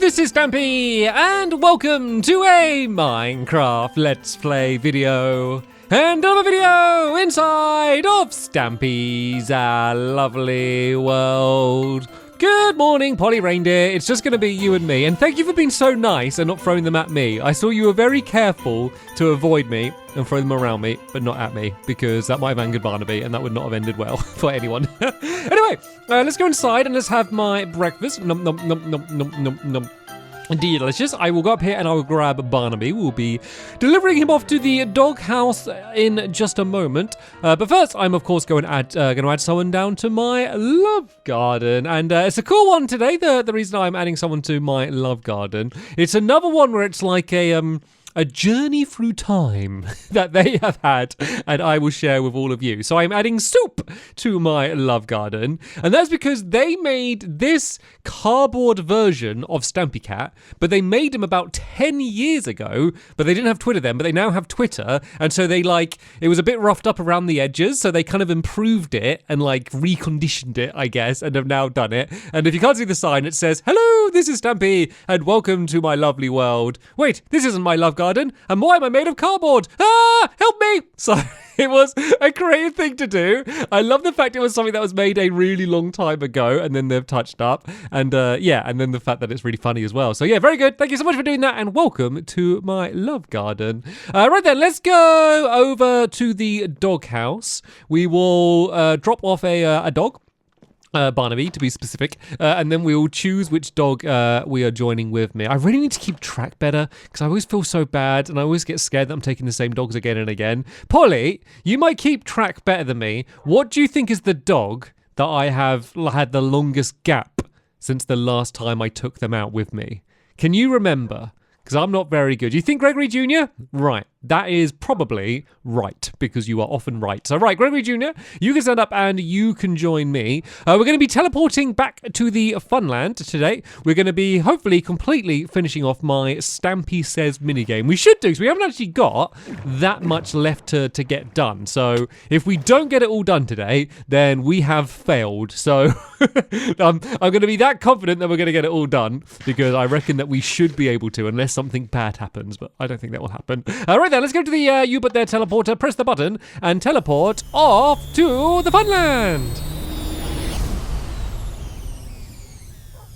this is Stampy, and welcome to a Minecraft Let's Play video. And another video inside of Stampy's lovely world. Good morning, Polly Reindeer. It's just going to be you and me. And thank you for being so nice and not throwing them at me. I saw you were very careful to avoid me and throw them around me, but not at me, because that might have angered Barnaby, and that would not have ended well for anyone. Anyway, let's go inside and let's have my breakfast. Nom, nom, nom, nom, nom, nom, nom. Delicious. I will go up here and I will grab Barnaby. We'll be delivering him off to the doghouse in just a moment. But first, I'm of course going to add someone down to my love garden, and it's a cool one today. The reason I'm adding someone to my love garden, it's another one where it's like a journey through time that they have had, and I will share with all of you. So I'm adding Soup to my love garden, and that's because they made this cardboard version of Stampy Cat, but they made him about 10 years ago, but they didn't have Twitter then, but they now have Twitter, and so it was a bit roughed up around the edges, so they kind of improved it and reconditioned it, I guess, and have now done it. And if you can't see the sign, it says, "Hello, this is Stampy, and welcome to my lovely world." Wait, this isn't my love garden. And why am I made of cardboard? Ah, help me! So it was a creative thing to do. I love the fact it was something that was made a really long time ago, and then they've touched up. And and then the fact that it's really funny as well. So yeah, very good. Thank you so much for doing that, and welcome to my love garden. Right then, let's go over to the doghouse. We will drop off a dog. Barnaby, to be specific, and then we'll choose which dog we are joining with me. I really need to keep track better, because I always feel so bad, and I always get scared that I'm taking the same dogs again and again. Polly, you might keep track better than me. What do you think is the dog that I have had the longest gap since the last time I took them out with me? Can you remember? Because I'm not very good. You think Gregory Jr.? Right. That is probably right, because you are often right. So right, Gregory Jr., you can stand up and you can join me. We're going to be teleporting back to the funland today. We're going to be hopefully completely finishing off my Stampy Says minigame. We should do, because we haven't actually got that much left to get done. So if we don't get it all done today, then we have failed. So I'm going to be that confident that we're going to get it all done, because I reckon that we should be able to, unless something bad happens, but I don't think that will happen. Right then, let's go to the You But There teleporter, press the button, and teleport off to the funland.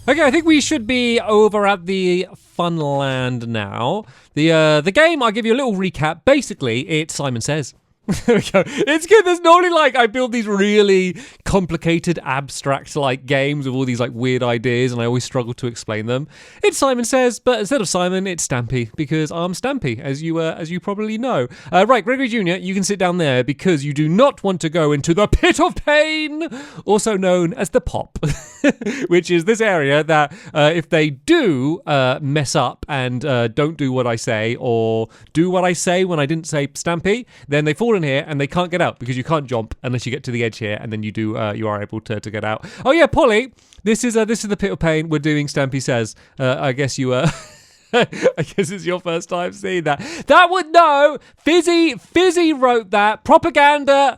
Okay, I think we should be over at the funland now. The game, I'll give you a little recap. Basically, it's Simon Says. There we go. It's good. There's normally I build these really complicated, abstract games with all these weird ideas, and I always struggle to explain them. It's Simon Says, but instead of Simon, it's Stampy, because I'm Stampy, as you probably know. Right, Gregory Jr., you can sit down there, because you do not want to go into the pit of pain, also known as the pop, which is this area that if they do mess up and don't do what I say, or do what I say when I didn't say Stampy, then they fall in here and they can't get out, because you can't jump unless you get to the edge here, and then you are able to get out. Oh yeah, Polly, this is the pit of pain. We're doing Stampy Says. I guess you I guess it's your first time seeing that. That would no. Fizzy wrote that. Propaganda.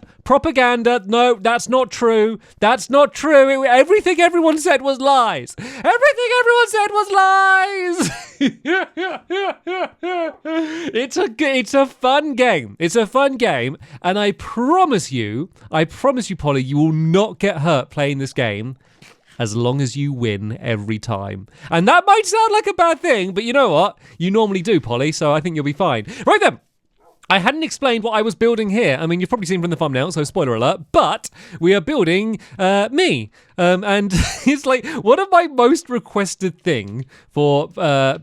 No, that's not true. That's not true. Everything everyone said was lies. Everything everyone said was lies. It's a fun game. It's a fun game, and I promise you, Polly, you will not get hurt playing this game, as long as you win every time. And that might sound like a bad thing, but you know what? You normally do, Polly, so I think you'll be fine. Right then. I hadn't explained what I was building here. I mean, you've probably seen from the thumbnail, so spoiler alert, but we are building me. And it's one of my most requested thing for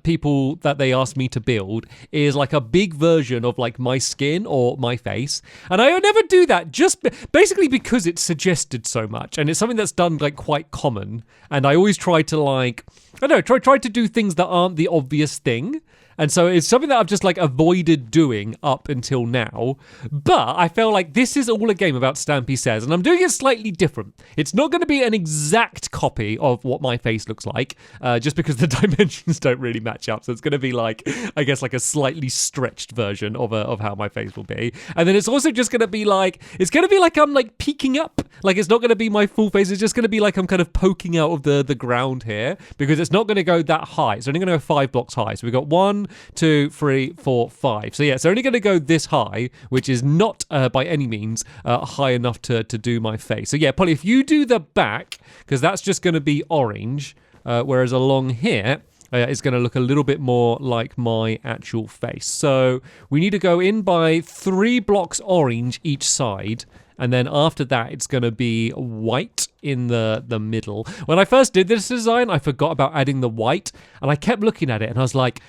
people that they ask me to build is a big version of my skin or my face. And I never do that, just basically because it's suggested so much. And it's something that's done quite common. And I always try to try to do things that aren't the obvious thing. And so it's something that I've just avoided doing up until now. But I feel like this is all a game about Stampy Says, and I'm doing it slightly different. It's not going to be an exact copy of what my face looks like, just because the dimensions don't really match up. So it's going to be I guess a slightly stretched version of how my face will be. And then it's also just going to be I'm peeking up Like, it's not going to be my full face. It's just going to be like I'm kind of poking out of the ground here because it's not going to go that high. It's only going to go 5 blocks high. So we've got 1, 2, 3, 4, 5. So yeah, it's only going to go this high, which is not by any means high enough to do my face. So yeah, Polly, if you do the back, because that's just going to be orange, whereas along here, it's going to look a little bit more like my actual face. So we need to go in by 3 blocks orange each side. And then after that, it's going to be white in the middle. When I first did this design, I forgot about adding the white. And I kept looking at it and I was like,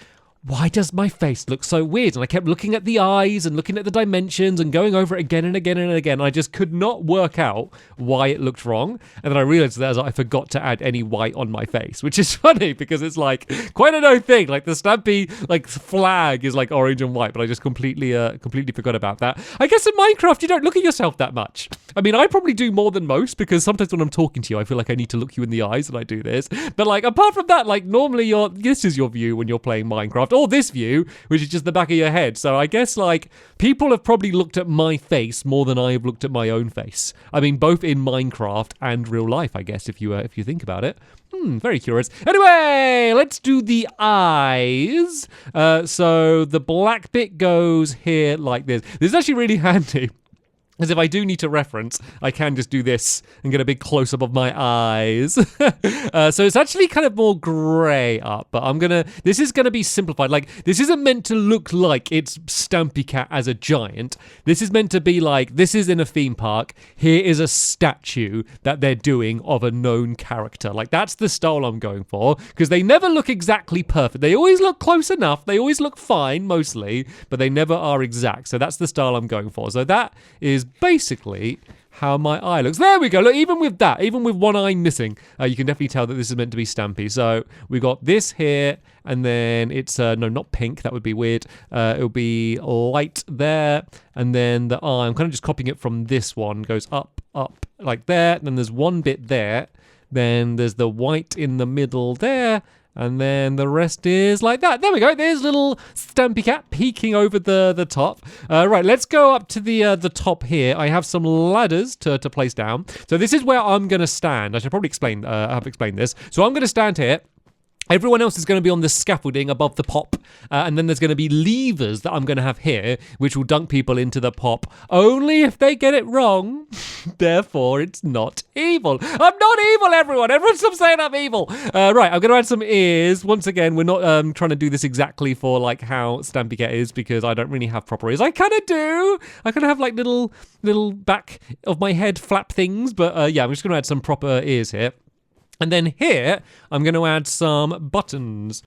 why does my face look so weird? And I kept looking at the eyes and looking at the dimensions and going over it again and again and again. I just could not work out why it looked wrong. And then I realized that I forgot to add any white on my face, which is funny because it's like quite a known thing. Like the Stampy like flag is like orange and white, but I just completely forgot about that. I guess in Minecraft, you don't look at yourself that much. I mean, I probably do more than most because sometimes when I'm talking to you, I feel like I need to look you in the eyes and I do this. But like apart from that, like normally this is your view when you're playing Minecraft. Or this view, which is just the back of your head. So I guess like people have probably looked at my face more than I have looked at my own face. I mean, both in Minecraft and real life, I guess, if you think about it. Very curious. Anyway, let's do the eyes. So the black bit goes here like this. This is actually really handy. Because if I do need to reference, I can just do this and get a big close-up of my eyes. So it's actually kind of more grey up, but this is going to be simplified. Like, this isn't meant to look like it's Stampy Cat as a giant. This is meant to be like, this is in a theme park. Here is a statue that they're doing of a known character. Like, that's the style I'm going for, because they never look exactly perfect. They always look close enough. They always look fine, mostly, but they never are exact. So that's the style I'm going for. So that is basically how my eye looks. There we go. Look, even with that, even with one eye missing, you can definitely tell that this is meant to be Stampy. So we got this here, and then it's no, not pink. That would be weird. It'll be light there, and then the eye. I'm kind of just copying it from this one. Goes up, up, like there. Then there's one bit there. Then there's the white in the middle there. And then the rest is like that. There we go. There's little Stampy Cat peeking over the top. Right, let's go up to the top here. I have some ladders to place down. So this is where I'm going to stand. I should probably have explained this. So I'm going to stand here. Everyone else is going to be on the scaffolding above the pop, and then there's going to be levers that I'm going to have here, which will dunk people into the pop, only if they get it wrong. Therefore, it's not evil. I'm not evil, everyone. Everyone stop saying I'm evil. Right, I'm going to add some ears. Once again, we're not trying to do this exactly for like how Stampy Cat is, because I don't really have proper ears. I kind of do. I kind of have like little back of my head flap things, but yeah, I'm just going to add some proper ears here. And then here, I'm going to add some buttons.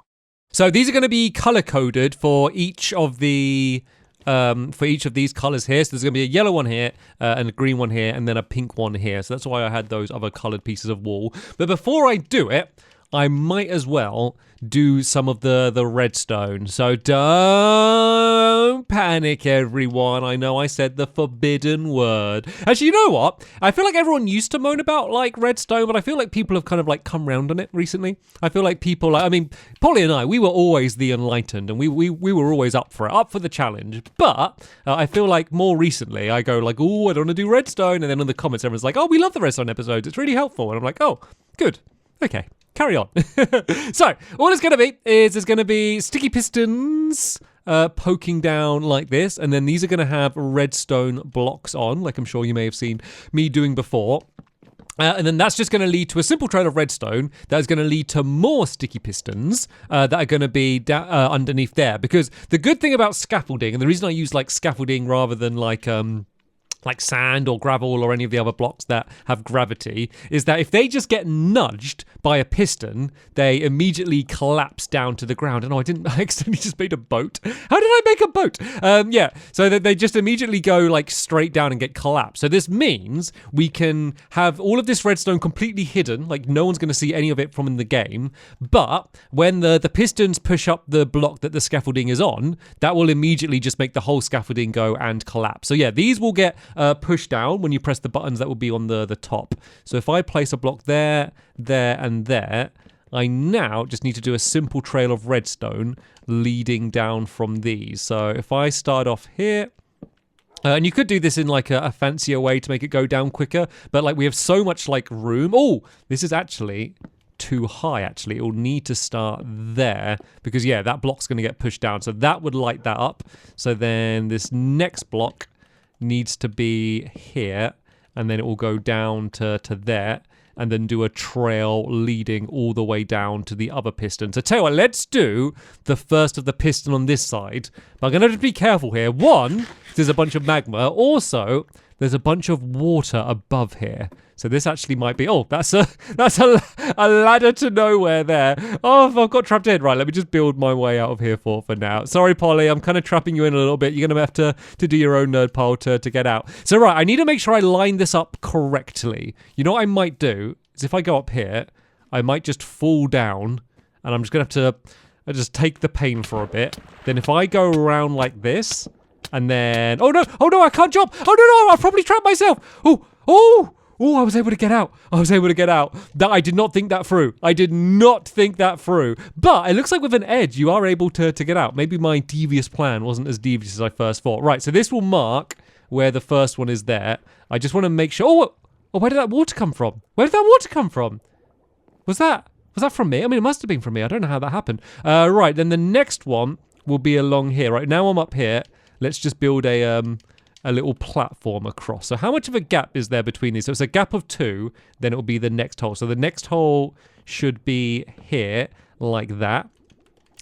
So these are going to be color-coded for each of these colors here. So there's going to be a yellow one here, and a green one here, and then a pink one here. So that's why I had those other colored pieces of wool. But before I do it, I might as well do some of the redstone. So don't panic, everyone. I know I said the forbidden word. Actually, you know what? I feel like everyone used to moan about like redstone, but I feel like people have kind of like come round on it recently. I feel like people, I mean, Polly and I, we were always the enlightened, and we were always up for the challenge. But I feel like more recently, I go like, oh, I don't want to do redstone, and then in the comments, everyone's like, oh, we love the redstone episodes. It's really helpful, and I'm like, oh, good, okay. Carry on. So, all it's going to be is there's going to be sticky pistons poking down like this, and then these are going to have redstone blocks on, like I'm sure you may have seen me doing before. And then that's just going to lead to a simple trail of redstone that is going to lead to more sticky pistons that are going to be underneath there. Because the good thing about scaffolding, and the reason I use like scaffolding rather than like sand or gravel or any of the other blocks that have gravity, is that if they just get nudged by a piston, they immediately collapse down to the ground. And I accidentally just made a boat. How did I make a boat? Yeah, so that they just immediately go like straight down and get collapsed. So this means we can have all of this redstone completely hidden, like no one's going to see any of it from in the game. But when the pistons push up the block that the scaffolding is on, that will immediately just make the whole scaffolding go and collapse. So yeah, these will get push down when you press the buttons that will be on the top. So if I place a block there, there, and there, I now just need to do a simple trail of redstone leading down from these. So if I start off here, And you could do this in like a fancier way to make it go down quicker, but like we have so much like room. Oh, this is actually too high. Actually, it'll need to start there because yeah, that block's going to get pushed down. So that would light that up. So then this next block needs to be here, and then it will go down to there, and then do a trail leading all the way down to the other piston. So tell you what, let's do the first of the piston on this side. But I'm going to have to be careful here. One, there's a bunch of magma. Also, there's a bunch of water above here. So this actually might be... Oh, that's a ladder to nowhere there. Oh, I've got trapped in. Right, let me just build my way out of here for now. Sorry, Polly, I'm kind of trapping you in a little bit. You're going to have to do your own nerd pile to get out. So right, I need to make sure I line this up correctly. You know what I might do is if I go up here, I might just fall down, and I'm just going to have to just take the pain for a bit. Then if I go around like this, and then... Oh, no, I can't jump. Oh, no, I'll probably trap myself. Oh, I was able to get out. That I did not think that through. But it looks like with an edge, you are able to get out. Maybe my devious plan wasn't as devious as I first thought. Right, so this will mark where the first one is there. I just want to make sure... Oh, where did that water come from? Was that from me? I mean, it must have been from me. I don't know how that happened. Right, then the next one will be along here. Right, now I'm up here. Let's just build a little platform across. So how much of a gap is there between these? So it's a gap of 2, then it'll be the next hole. So the next hole should be here, like that.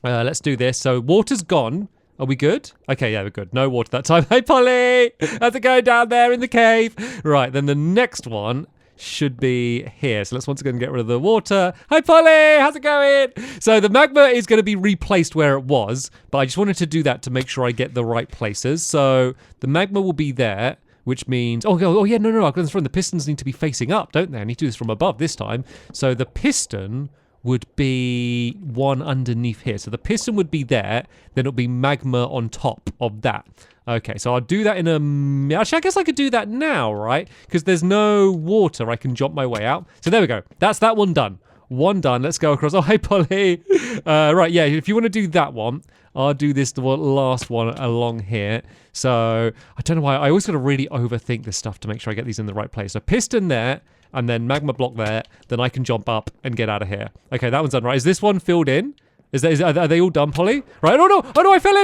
Let's do this. So water's gone. Are we good? Okay, yeah, we're good. No water that time. Hey, Polly! How's it going down there in the cave? Right, then the next one should be here. So let's once again get rid of the water. Hi, Polly! How's it going? So the magma is going to be replaced where it was, but I just wanted to do that to make sure I get the right places. So the magma will be there, which means... Oh yeah, no. I've got this from the pistons need to be facing up, don't they? I need to do this from above this time. So the piston would be one underneath here. So the piston would be there, then it'll be magma on top of that. Okay, so I'll do that in a... Actually, I guess I could do that now, right? Because there's no water. I can jump my way out. So there we go. That's that one done. One done. Let's go across. Oh, hey, Polly. Right, yeah, if you want to do that one, I'll do this the last one along here. So I don't know why. I always got to really overthink this stuff to make sure I get these in the right place. So piston there, and then magma block there. Then I can jump up and get out of here. Okay, that one's done, right? Is this one filled in? Are they all done, Polly? Right? Oh no, I fell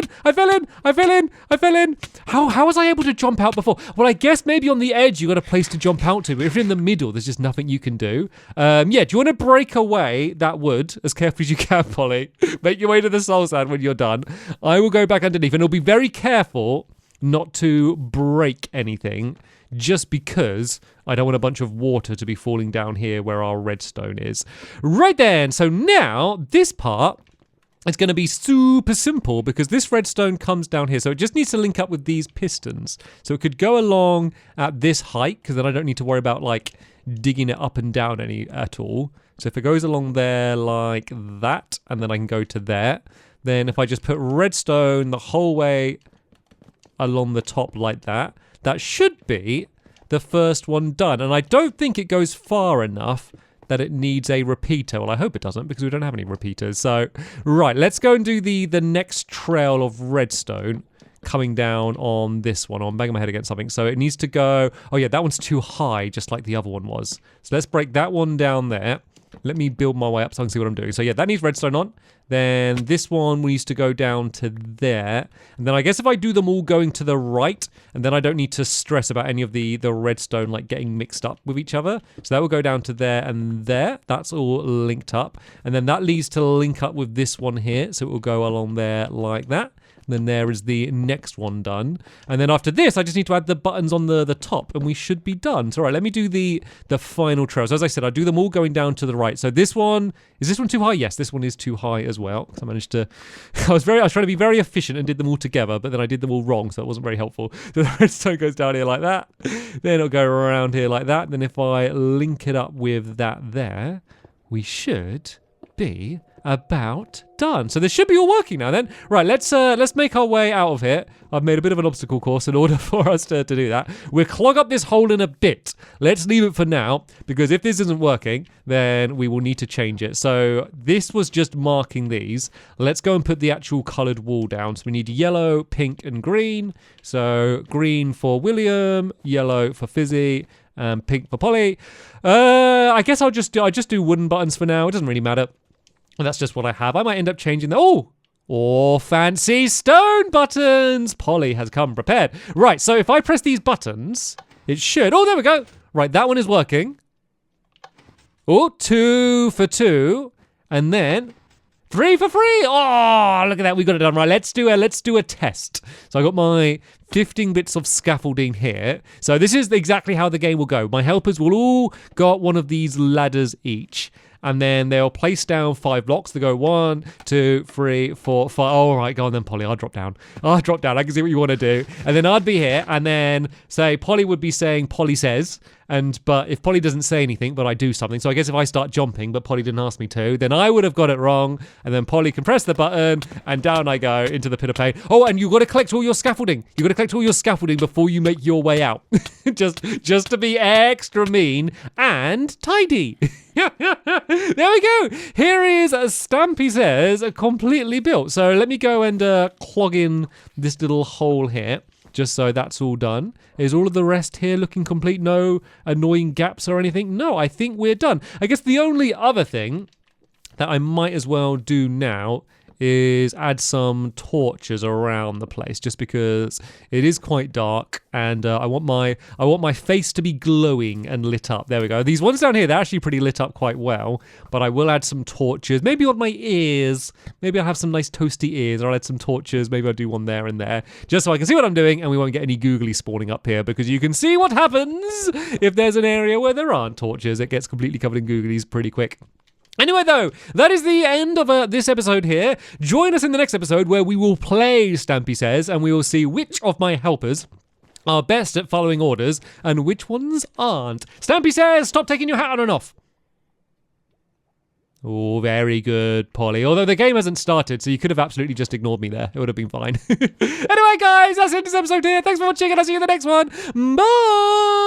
in. How was I able to jump out before? Well, I guess maybe on the edge you got a place to jump out to, but if you're in the middle, there's just nothing you can do. Yeah, do you want to break away that wood as carefully as you can, Polly? Make your way to the soul sand when you're done. I will go back underneath, and I'll be very careful not to break anything, just because I don't want a bunch of water to be falling down here where our redstone is. Right then, so now this part... It's going to be super simple because this redstone comes down here. So it just needs to link up with these pistons. So it could go along at this height because then I don't need to worry about like digging it up and down at all. So if it goes along there like that, and then I can go to there, then if I just put redstone the whole way along the top like that, that should be the first one done. And I don't think it goes far enough that it needs a repeater. Well, I hope it doesn't because we don't have any repeaters. So, right, let's go and do the next trail of redstone coming down on this one. I'm banging my head against something. So it needs to go... Oh, yeah, that one's too high, just like the other one was. So let's break that one down there. Let me build my way up so I can see what I'm doing. So, yeah, that needs redstone on. Then this one needs to go down to there. And then I guess if I do them all going to the right, and then I don't need to stress about any of the redstone like getting mixed up with each other. So that will go down to there and there. That's all linked up. And then that leads to link up with this one here. So it will go along there like that. Then there is the next one done. And then after this, I just need to add the buttons on the top and we should be done. So all right, let me do the final trail. So as I said, I do them all going down to the right. So this one, is this one too high? Yes, this one is too high as well. So I managed to, I was trying to be very efficient and did them all together, but then I did them all wrong. So it wasn't very helpful. So the redstone goes down here like that. Then it'll go around here like that. Then if I link it up with that there, we should be about done. So this should be all working now then. Right, let's make our way out of here. I've made a bit of an obstacle course in order for us to do that. We'll clog up this hole in a bit. Let's leave it for now, because if this isn't working, then we will need to change it. So this was just marking these. Let's go and put the actual coloured wall down. So we need yellow, pink, and green. So green for William, yellow for Fizzy, and pink for Polly. I guess I'll just do wooden buttons for now. It doesn't really matter. That's just what I have. I might end up changing the... Oh, fancy stone buttons. Polly has come prepared. Right, so if I press these buttons, it should... Oh, there we go. Right, that one is working. Oh, 2 for 2. And then 3 for 3. Oh, look at that. We got it done. Right, let's do a test. So I got my 15 bits of scaffolding here. So this is exactly how the game will go. My helpers will all got one of these ladders each. And then they'll place down 5 blocks. They go 1, 2, 3, 4, 5. All right, go on then, Polly. I'll drop down. I can see what you want to do. And then I'd be here, and then say Polly would be saying Polly says. But if Polly doesn't say anything, but I do something. So I guess if I start jumping, but Polly didn't ask me to, then I would have got it wrong. And then Polly can press the button, and down I go into the pit of pain. Oh, and you've got to collect all your scaffolding. You've got to collect all your scaffolding before you make your way out. just to be extra mean and tidy. There we go. Here is Stampy Says completely built. So let me go and clog in this little hole here, just so that's all done. Is all of the rest here looking complete? No annoying gaps or anything? No, I think we're done. I guess the only other thing that I might as well do now is add some torches around the place, just because it is quite dark, and I want my face to be glowing and lit up. There we go. These ones down here, they're actually pretty lit up quite well, but I will add some torches, maybe on my ears. Maybe I'll have some nice toasty ears, or I'll add some torches. Maybe I'll do one there and there, just so I can see what I'm doing, and we won't get any googly spawning up here, because you can see what happens if there's an area where there aren't torches. It gets completely covered in googlies pretty quick. Anyway, though, that is the end of this episode here. Join us in the next episode where we will play Stampy Says, and we will see which of my helpers are best at following orders and which ones aren't. Stampy Says, stop taking your hat on and off. Oh, very good, Polly. Although the game hasn't started, so you could have absolutely just ignored me there. It would have been fine. Anyway, guys, that's it for this episode here. Thanks for watching, and I'll see you in the next one. Bye!